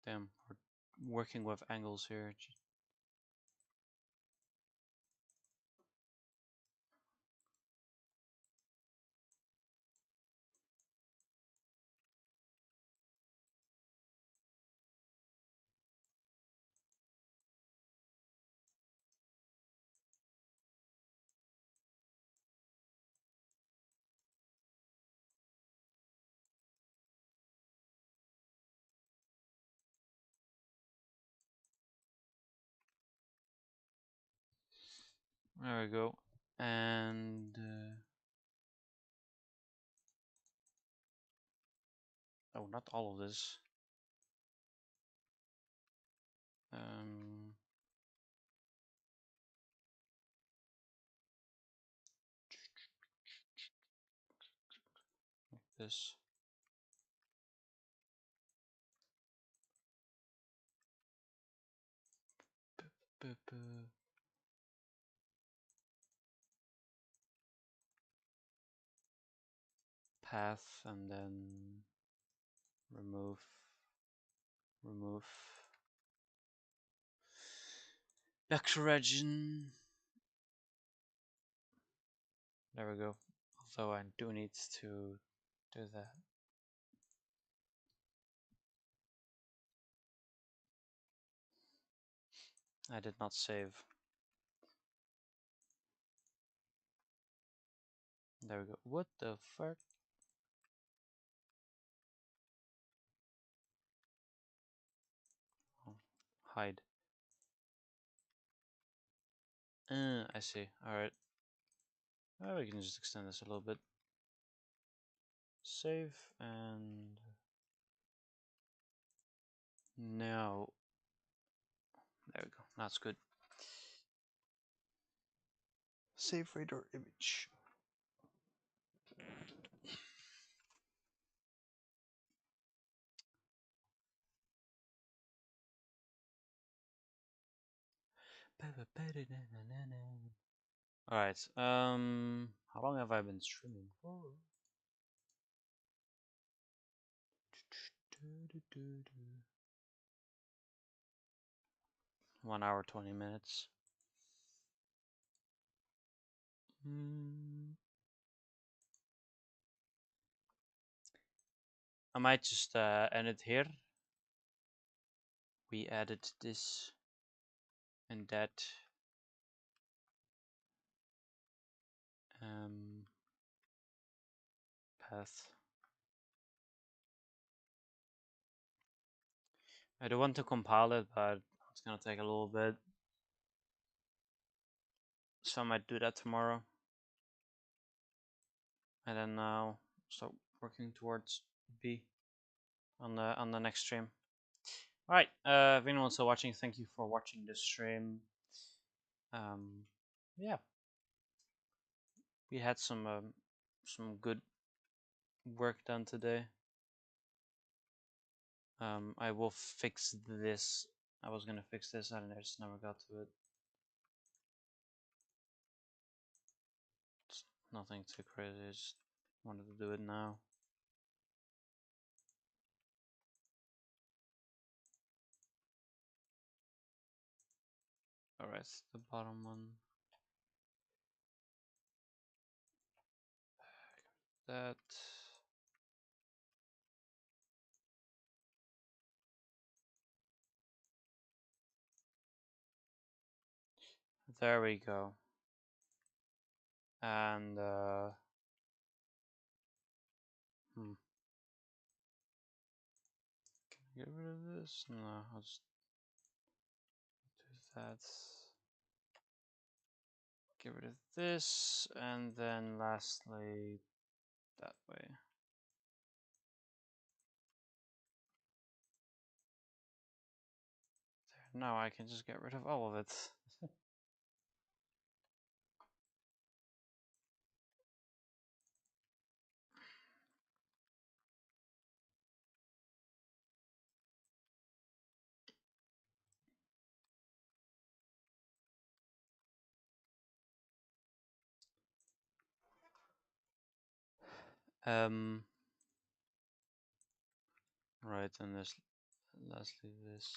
Damn, we're working with angles here. There we go. And oh, not all of this. Um, like this. Path and then remove, remove. Vector region. There we go. Although I do need to do that. I did not save. There we go. What the fuck? Oh, hide. I see. Alright. We can just extend this a little bit. Save and now. There we go. That's good. Save radar image. Alright, how long have I been streaming for? 1 hour 20 minutes. I might just end it here. We added this and that. Path. I do want to compile it, but it's gonna take a little bit. So I might do that tomorrow. And then now start working towards B on the next stream. Alright, if anyone's still watching, thank you for watching this stream. Yeah. We had some good work done today. I will fix this. I was gonna fix this, I don't know, I just never got to it. It's nothing too crazy, I just wanted to do it now. Alright, the bottom one. That. There we go. And can I get rid of this? No, I'll just do that. Get rid of this, and then lastly that way. There, now I can just get rid of all of it. Right, and this lastly this.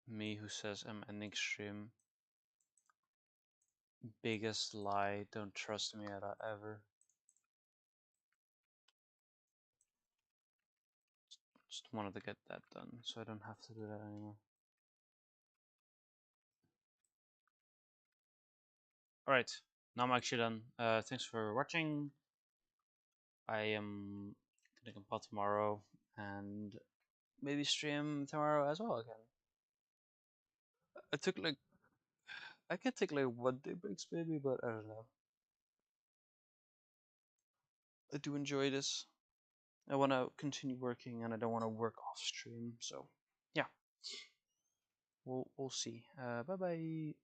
Me who says I'm ending stream. Biggest lie, don't trust me at ever. Just wanted to get that done so I don't have to do that anymore. All right, now I'm actually done. Thanks for watching. I am gonna compile tomorrow and maybe stream tomorrow as well again. I took like I could take like 1 day breaks maybe, but I don't know. I do enjoy this. I want to continue working and I don't want to work off stream. So yeah, we'll see. Bye bye.